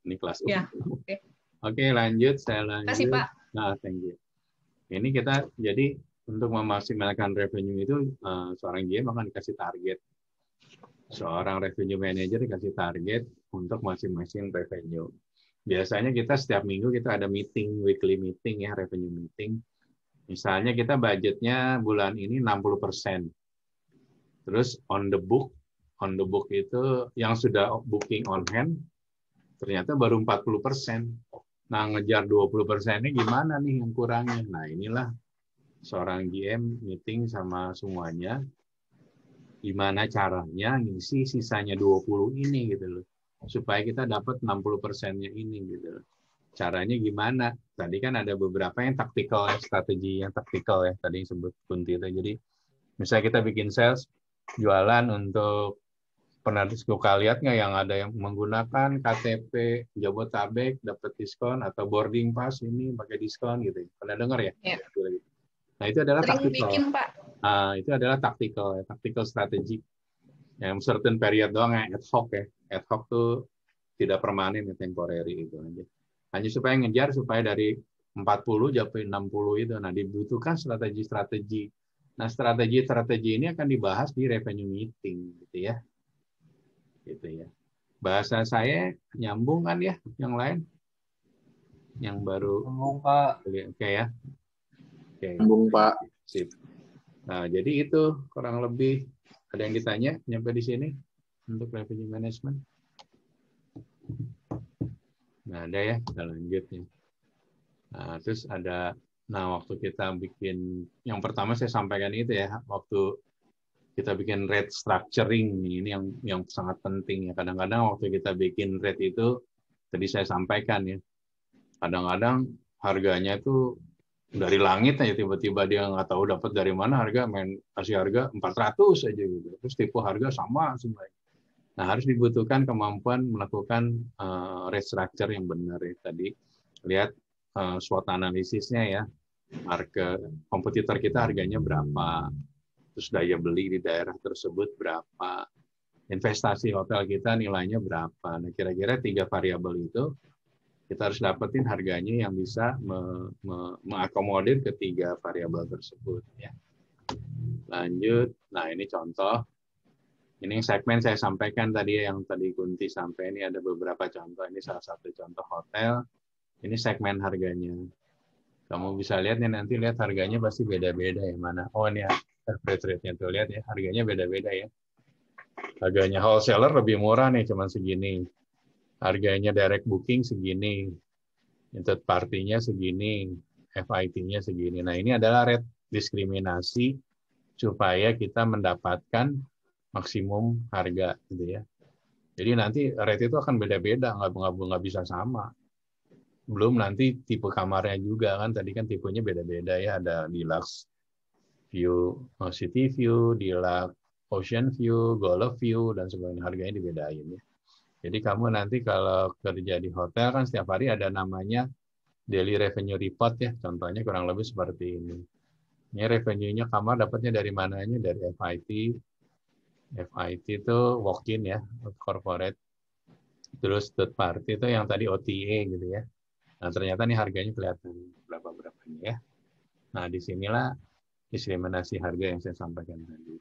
A: Ini kelas umum.
C: Ya,
A: Oke, lanjut. Saya lanjut.
C: Terima kasih, Pak.
A: Nah, thank you. Ini kita jadi untuk memaksimalkan revenue itu seorang GM akan dikasih target. Seorang revenue manager dikasih target untuk masing-masing revenue. Biasanya kita setiap minggu kita ada meeting, weekly meeting ya, revenue meeting. Misalnya kita budgetnya bulan ini 60%. Terus on the book itu yang sudah booking on hand ternyata baru 40%. Nah, ngejar 20%-nya gimana nih yang kurangnya? Nah, inilah seorang GM meeting sama semuanya. Gimana caranya ngisi sisanya 20 ini gitu loh. Supaya kita dapat 60%-nya ini gitu loh. Caranya gimana? Tadi kan ada beberapa yang taktikal ya, strategi yang taktikal ya, tadi yang sebut Kunti itu. Jadi, misalnya kita bikin sales, jualan untuk, pernah suka lihat nggak yang ada yang menggunakan KTP Jabodetabek dapat diskon atau boarding pass ini pakai diskon gitu. Pernah dengar ya?
C: Ya.
A: Nah itu adalah
C: taktikal.
A: Itu adalah tactical strategi. Yang certain period doang yang ad hoc ya. Ad hoc tuh tidak permanen, temporary itu aja. Hanya supaya ngejar supaya dari 40 sampai 60 itu. Nah dibutuhkan strategi-strategi. Nah strategi-strategi ini akan dibahas di revenue meeting gitu ya. Gitu ya. Bahasa saya nyambung kan ya, yang lain? Yang baru.
B: Nyambung, Pak.
A: Oke ya. Oke.
B: Nyambung, Pak.
A: Sip. Nah, jadi itu kurang lebih. Ada yang ditanya nyampe di sini untuk revenue management? Nah, ada ya, kita lanjut ya. Nah, terus ada, waktu kita bikin, yang pertama saya sampaikan itu ya, waktu kita bikin rate structuring ini yang sangat penting ya. Kadang-kadang waktu kita bikin rate itu tadi saya sampaikan ya. Kadang-kadang harganya itu dari langit aja tiba-tiba dia nggak tahu dapat dari mana kasih harga 400 aja gitu. Terus tipe harga sama semua. Nah, harus dibutuhkan kemampuan melakukan rate structure yang benar ya tadi. Lihat SWOT analisisnya ya. Harga kompetitor kita harganya berapa? Terus daya beli di daerah tersebut berapa, investasi hotel kita nilainya berapa. Nah, kira-kira 3 variabel itu kita harus dapetin harganya yang bisa mengakomodir ketiga variabel tersebut. Ya. Lanjut, nah ini contoh. Ini segmen saya sampaikan tadi yang tadi Kunti sampai ini ada beberapa contoh. Ini salah satu contoh hotel. Ini segmen harganya. Kamu bisa lihat nih nanti lihat harganya pasti beda-beda ya mana. Oh ini ya. Average rate-nya tuh lihat ya, harganya beda-beda ya. Harganya wholesaler lebih murah nih, cuma segini. Harganya direct booking segini. Third party-nya segini. FIT-nya segini. Nah ini adalah rate diskriminasi supaya kita mendapatkan maksimum harga gitu ya. Jadi nanti rate itu akan beda-beda, nggak bisa sama. Belum nanti tipe kamarnya juga kan, tadi kan tipenya beda-beda ya, ada deluxe view, city view, deluxe ocean view, golf view, dan sebagainya, harganya dibedain ya. Jadi kamu nanti kalau kerja di hotel kan setiap hari ada namanya daily revenue report ya, contohnya kurang lebih seperti ini. Ini revenue-nya kamar dapatnya dari mananya, dari FIT. FIT itu walk-in ya, corporate. Terus third party itu yang tadi OTA gitu ya. Nah ternyata nih harganya kelihatan berapa-berapanya ya. Nah disinilah diskriminasi harga yang saya sampaikan tadi.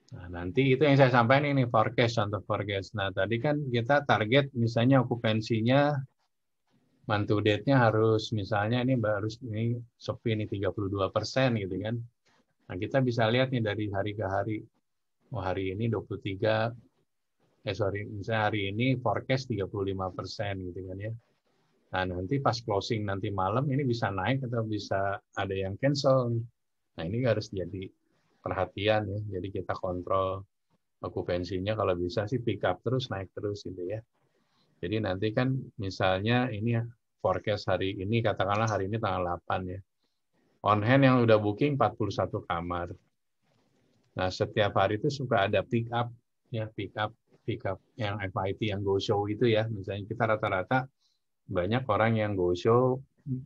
A: Nah, nanti itu yang saya sampaikan ini forecast, contoh forecast. Nah, tadi kan kita target misalnya okupansinya month to date-nya harus misalnya ini sepi nih 32% gitu kan. Nah, kita bisa lihat nih dari hari ke hari. Oh, hari ini 23, misalnya hari ini forecast 35% gitu kan ya. Nah, nanti pas closing nanti malam ini bisa naik atau bisa ada yang cancel. Nah, ini harus jadi perhatian ya. Jadi kita kontrol okupansinya kalau bisa sih pick up terus, naik terus gitu ya. Jadi nanti kan misalnya ini ya, forecast hari ini, katakanlah hari ini tanggal 8 ya. On hand yang udah booking 41 kamar. Nah, setiap hari itu suka ada pick up ya, pick up yang FIT yang go show itu ya. Misalnya kita rata-rata banyak orang yang go show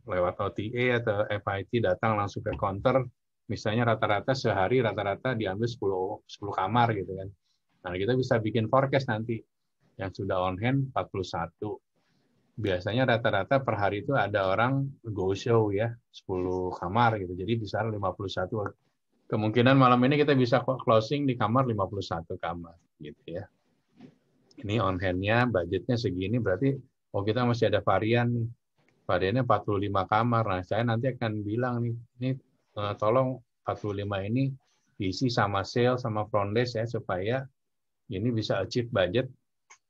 A: lewat OTA atau FIT datang langsung ke counter, misalnya rata-rata sehari rata-rata diambil 10 kamar gitu kan. Nah, kita bisa bikin forecast nanti yang sudah on hand 41. Biasanya rata-rata per hari itu ada orang go show ya, 10 kamar gitu. Jadi bisa 51. Kemungkinan malam ini kita bisa closing di kamar 51 kamar gitu ya. Ini on hand-nya budgetnya segini berarti kita masih ada varian nih. Variannya 45 kamar. Nah, saya nanti akan bilang nih, ini tolong 45 ini diisi sama sale sama front desk ya supaya ini bisa achieve budget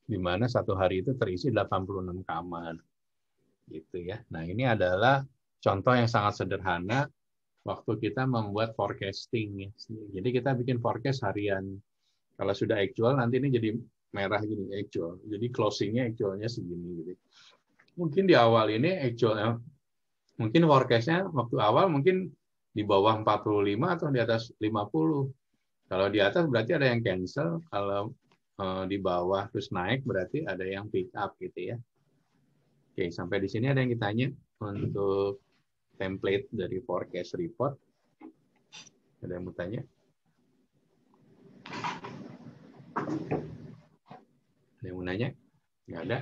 A: di mana satu hari itu terisi 86 kamar. Gitu ya. Nah, ini adalah contoh yang sangat sederhana waktu kita membuat forecasting. Jadi kita bikin forecast harian. Kalau sudah actual, nanti ini jadi merah gini, actual. Jadi closingnya actualnya segini. Gitu. Mungkin di awal ini actual, mungkin forecastnya waktu awal mungkin di bawah 45 atau di atas 50. Kalau di atas berarti ada yang cancel. Kalau di bawah terus naik berarti ada yang pick up gitu ya. Oke, sampai di sini ada yang ditanya untuk template dari forecast report. Ada yang mau tanya? Ada yang mau nanya? Nggak ada?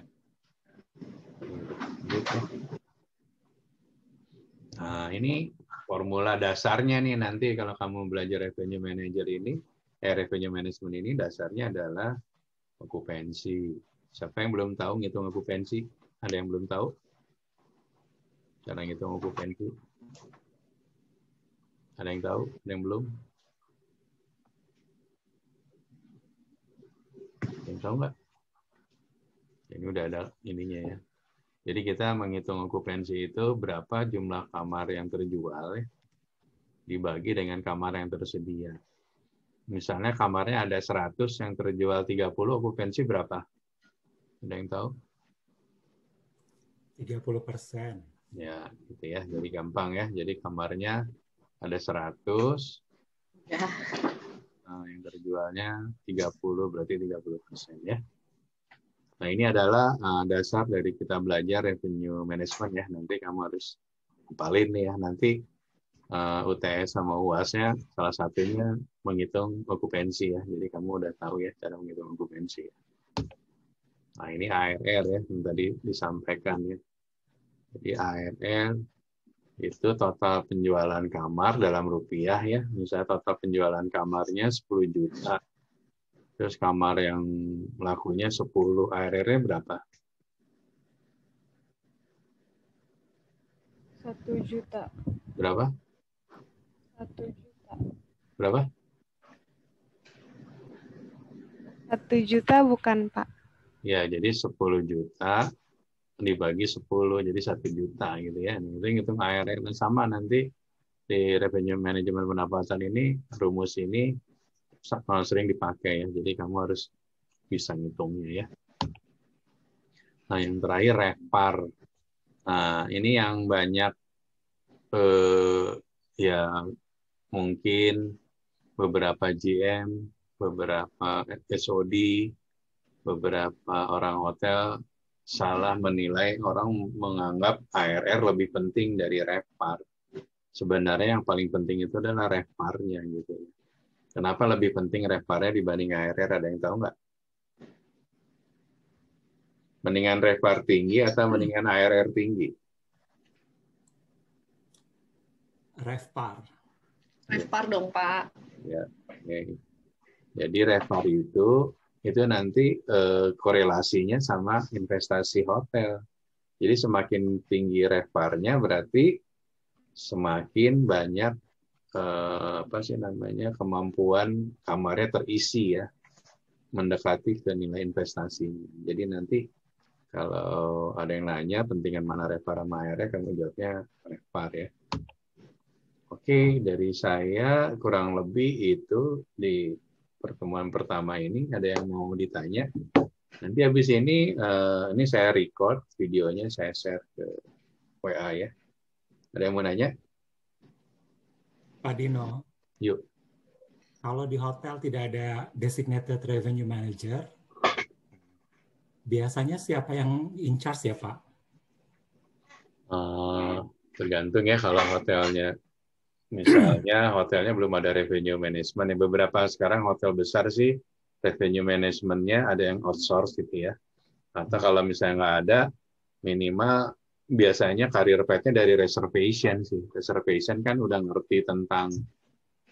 A: Nah, ini formula dasarnya nih nanti kalau kamu belajar revenue manager ini, revenue management ini dasarnya adalah okupansi. Siapa yang belum tahu ngitung okupansi? Ada yang belum tahu? Cara ngitung okupansi? Ada yang tahu? Ada yang belum? Yang tahu nggak? Ini udah ada ininya ya. Jadi kita menghitung okupansi itu berapa jumlah kamar yang terjual ya, dibagi dengan kamar yang tersedia. Misalnya kamarnya ada 100 yang terjual 30, okupansi berapa? Ada yang tahu?
D: 30%.
A: Ya, gitu ya. Jadi gampang ya. Jadi kamarnya ada 100.
C: Ya.
A: Nah, yang terjualnya 30, berarti 30% ya. Nah, ini adalah dasar dari kita belajar revenue management ya. Nanti kamu harus hafalin nih ya. Nanti UTS sama UAS-nya salah satunya menghitung okupansi ya. Jadi kamu udah tahu ya cara menghitung okupansi. Nah, ini ARR ya yang tadi disampaikan ya. Jadi ARR itu total penjualan kamar dalam rupiah ya. Misalnya total penjualan kamarnya 10 juta. Terus kamar yang lakunya 10, ARR-nya berapa?
E: 1 juta.
A: Berapa?
E: 1 juta.
A: Berapa?
E: 1 juta bukan, Pak?
A: Ya, jadi 10 juta dibagi 10, jadi 1 juta gitu ya. Itu ngitung ARR. Sama nanti di revenue management pendapatan ini, rumus ini sering dipakai ya. Jadi kamu harus bisa ngitungnya ya. Nah, yang terakhir RevPAR. Nah, ini yang banyak ya mungkin beberapa GM, beberapa SOD, beberapa orang hotel salah menilai, orang menganggap ARR lebih penting dari RevPAR. Sebenarnya yang paling penting itu adalah RevPAR-nya gitu. Kenapa lebih penting RevPAR-nya dibanding ARR? Ada yang tahu nggak? Mendingan RevPAR tinggi atau mendingan ARR tinggi?
D: RevPAR.
C: RevPAR dong, Pak.
A: Ya, oke. Jadi RevPAR itu nanti korelasinya sama investasi hotel. Jadi semakin tinggi RevPAR-nya berarti semakin banyak kemampuan kamarnya terisi ya, mendekati ke nilai investasinya. Jadi nanti kalau ada yang nanya pentingan mana RevPAR sama ARR, kamu jawabnya RevPAR ya. Oke, dari saya kurang lebih itu di pertemuan pertama ini. Ada yang mau ditanya? Nanti habis ini saya record videonya, saya share ke WA ya. Ada yang mau nanya?
D: Pak Dino,
A: Yuk.
D: kalau di hotel tidak ada designated revenue manager, biasanya siapa yang in charge ya Pak?
A: Tergantung ya, kalau hotelnya, misalnya hotelnya belum ada revenue management. Beberapa sekarang hotel besar sih revenue managementnya ada yang outsource gitu ya. Atau kalau misalnya nggak ada, minimal biasanya karir path-nya dari reservation sih. Reservation kan udah ngerti tentang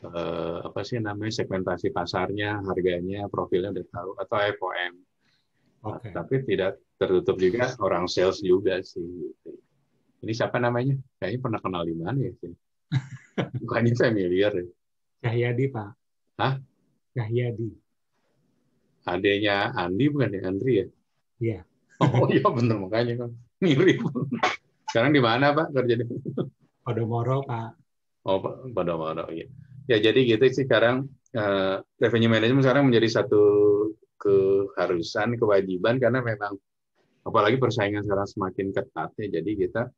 A: segmentasi pasarnya, harganya, profilnya udah tahu, atau FOM.
D: Okay.
A: Tapi tidak tertutup juga orang sales juga sih. Gitu. Ini siapa namanya? Kayaknya pernah kenal di mana ya? Bukannya familiar ya?
D: Cahyadi Pak.
A: Hah?
D: Cahyadi.
A: Adanya Andi bukan ya? Andri ya?
D: Iya.
A: Oh iya bener, makanya kan mirip. Sekarang di mana Pak kerja?
D: Podomoro Pak.
A: Oh Podomoro ya. Ya jadi gitu sih sekarang revenue management sekarang menjadi satu keharusan, kewajiban, karena memang apalagi persaingan sekarang semakin ketat ya. Jadi kita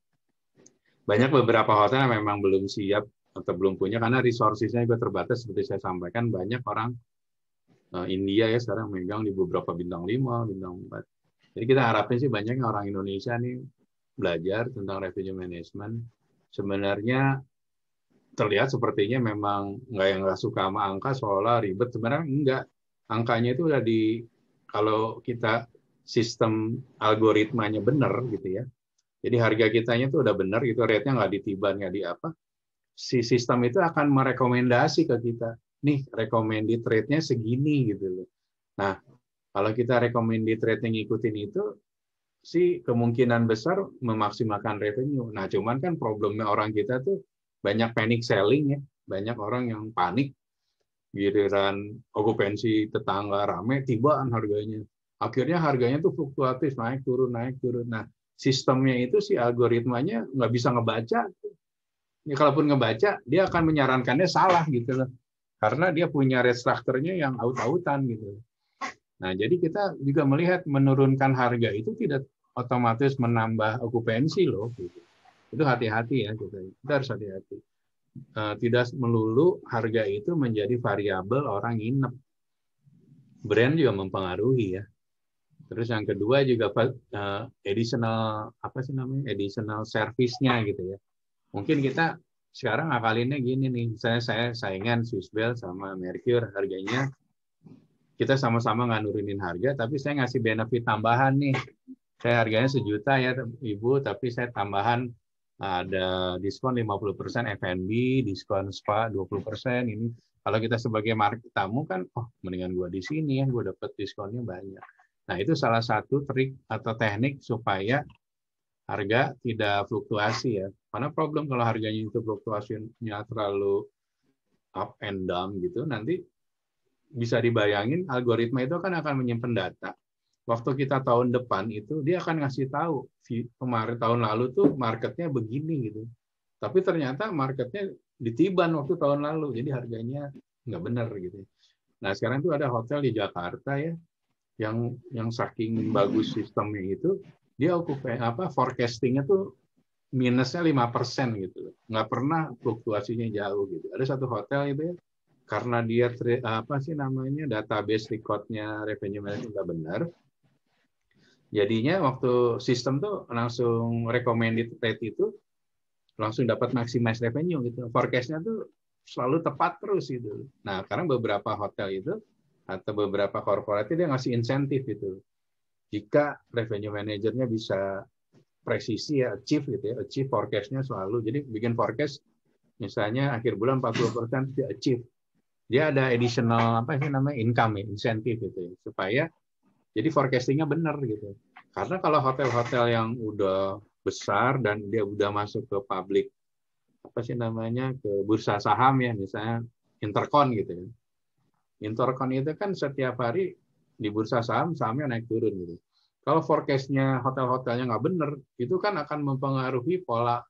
A: banyak beberapa hotel yang memang belum siap atau belum punya karena resources-nya juga terbatas. Seperti saya sampaikan, banyak orang India ya sekarang megang di beberapa bintang 5, bintang 4. Jadi kita harapin sih banyaknya orang Indonesia nih belajar tentang revenue management. Sebenarnya terlihat sepertinya memang nggak suka sama angka, seolah ribet. Sebenarnya enggak. Angkanya itu udah kalau kita sistem algoritmanya benar gitu ya. Jadi harga kitanya tuh udah benar gitu, rate-nya nggak ditiban, nggak di apa. Si sistem itu akan merekomendasi ke kita, nih recommended rate-nya segini gitu loh. Nah, kalau kita recommended rate yang ngikutin itu, sih kemungkinan besar memaksimalkan revenue. Nah, cuman kan problemnya orang kita tuh banyak panic selling ya, banyak orang yang panik, giliran okupansi tetangga rame, tibaan harganya. Akhirnya harganya tuh fluktuatif, naik turun, naik turun. Nah, sistemnya itu si algoritmanya nggak bisa ngebaca. Ya, kalaupun ngebaca, dia akan menyarankannya salah gitu loh. Karena dia punya rate structure-nya yang out-outan gitu. Nah, jadi kita juga melihat menurunkan harga itu tidak otomatis menambah okupansi loh. Gitu. Itu hati-hati ya, kita harus hati-hati. Tidak melulu harga itu menjadi variabel orang nginep. Brand juga mempengaruhi ya. Terus yang kedua juga additional additional service-nya gitu ya. Mungkin kita sekarang ngakalinnya gini nih, saya saingan Swissbell sama Mercure, harganya kita sama-sama nggak nurunin harga, tapi saya ngasih benefit tambahan nih. Saya harganya 1 juta ya Ibu, tapi saya tambahan ada diskon 50% F&B, diskon spa 20%. Ini kalau kita sebagai market tamu kan, oh mendingan gua di sini ya, gua dapat diskonnya banyak. Nah, itu salah satu trik atau teknik supaya harga tidak fluktuasi ya. Karena problem kalau harganya itu fluktuasinya terlalu up and down gitu, nanti bisa dibayangin algoritma itu kan akan menyimpan data. Waktu kita tahun depan itu dia akan ngasih tahu kemarin tahun lalu tuh marketnya begini gitu. Tapi ternyata marketnya ditiban waktu tahun lalu, jadi harganya nggak benar gitu. Nah, sekarang tuh ada hotel di Jakarta ya, yang saking bagus sistemnya itu, dia forecastingnya tuh minusnya 5% gitu. Nggak pernah fluktuasinya jauh gitu. Ada satu hotel itu ya, karena dia database record-nya revenue management nggak benar, jadinya waktu sistem tuh langsung recommended rate itu langsung dapat maximize revenue gitu. Forecast-nya tuh selalu tepat terus gitu. Nah, sekarang beberapa hotel itu atau beberapa korporat dia ngasih insentif itu. Jika revenue manajernya bisa presisi ya, achieve forecast-nya selalu. Jadi bikin forecast misalnya akhir bulan 40% dia achieve. Dia ada additional income ya, insentif gitu ya, supaya jadi forecastingnya benar gitu. Karena kalau hotel-hotel yang udah besar dan dia udah masuk ke public ke bursa saham ya, misalnya Intercon gitu ya. Intercon itu kan setiap hari di bursa sahamnya naik turun gitu. Kalau forecast-nya hotel-hotelnya nggak benar, itu kan akan mempengaruhi pola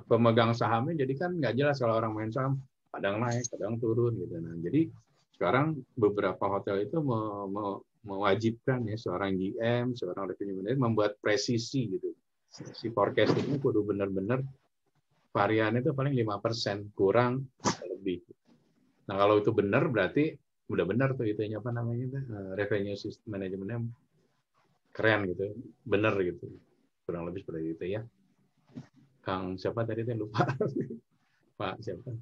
A: pemegang sahamnya. Jadi kan nggak jelas kalau orang main saham kadang naik, kadang turun gitu. Nah, jadi sekarang beberapa hotel itu mewajibkan ya seorang GM, seorang revenue manager membuat presisi gitu. Si forecast ini kudu benar-benar variannya itu paling 5% kurang lebih. Nah, kalau itu benar berarti udah benar tuh itunya revenue system manajemennya keren gitu, benar gitu. Kurang lebih seperti itu ya. Kang siapa tadi yang lupa? Pak siapa?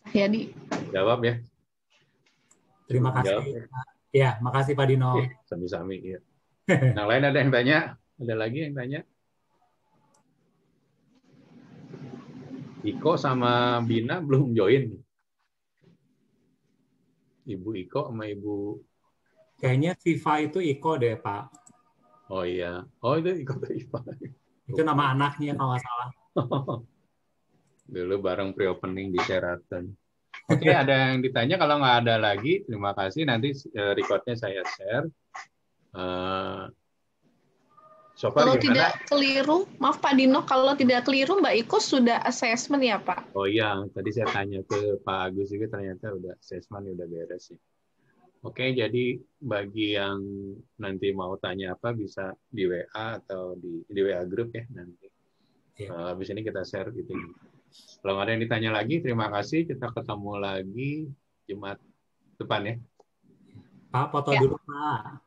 C: Jadi
A: Jawab ya.
D: Terima kasih.
A: Jawab, ya.
D: Ya, makasih Pak Dino.
A: Sami-sami ya. Yang lain ada yang tanya? Ada lagi yang tanya? Iko sama Bina belum join. Ibu Iko sama Ibu.
D: Kayaknya Viva itu Iko deh Pak.
A: Oh iya. Oh itu Iko Viva.
D: Itu nama anaknya kalau nggak salah.
A: Dulu bareng pre-opening di Sheraton. Oke, ada yang ditanya. Kalau nggak ada lagi, terima kasih. Nanti record-nya saya share. So far
C: kalau
A: gimana?
C: tidak keliru, maaf Pak Dino, kalau tidak keliru Mbak Iko sudah assessment ya Pak?
A: Oh iya, tadi saya tanya ke Pak Agus juga ternyata udah assessment udah beres sih. Oke, jadi bagi yang nanti mau tanya apa bisa di WA atau di WA group ya nanti. Habis ini kita share gitu. Kalau nggak ada yang ditanya lagi, terima kasih. Kita ketemu lagi Jumat depan ya.
D: Pak, foto dulu Pak.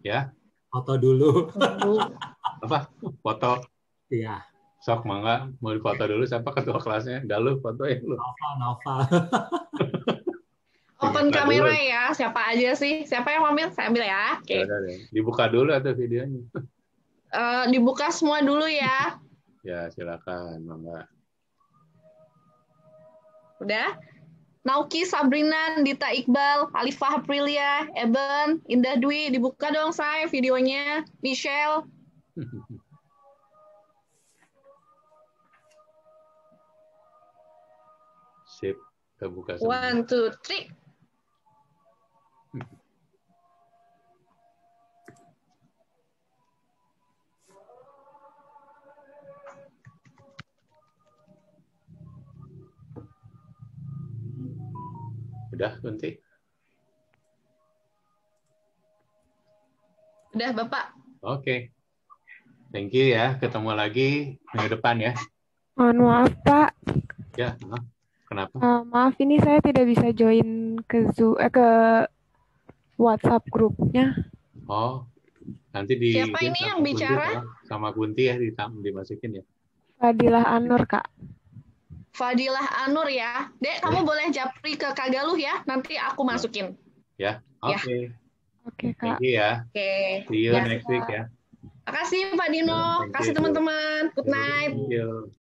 A: Ya.
D: Foto dulu.
A: Apa? Foto?
D: Iya.
A: Sok mangga mau foto dulu. Siapa ketua kelasnya? Galuh fotoin lu.
D: Nova.
C: Open kamera ya. Siapa aja sih? Siapa yang ambil? Saya ambil ya. Oke.
A: Dibuka dulu atau videonya?
C: Dibuka semua dulu ya.
A: Ya, silakan, mangga.
C: Udah? Nauki, Sabrina, Dita Iqbal, Alifah Aprilia, Eben, Indah Dwi, dibuka dong saya videonya. Michelle.
A: Sip, kebuka semua.
C: 1, 2, 3.
A: Udah, Kunti?
C: Udah, Bapak.
A: Oke. Thank you ya. Ketemu lagi minggu depan ya.
E: Mohon maaf, Pak.
A: Ya, kenapa?
E: Maaf, ini saya tidak bisa join ke ke WhatsApp grupnya.
A: Oh, nanti di
C: siapa ini yang bicara?
A: Sama Kunti ya dimasukin ya.
E: Fadilah Anur, Kak.
C: Fadilah Anur ya. Dek, kamu boleh japri ke Kak Galuh ya. Nanti aku masukin.
A: Ya, oke.
E: Oke, Kak.
A: Thank you ya.
C: Oke.
A: See you next week ya.
C: Makasih Pak Dino. Kasih teman-teman. Good night.
A: Thank you.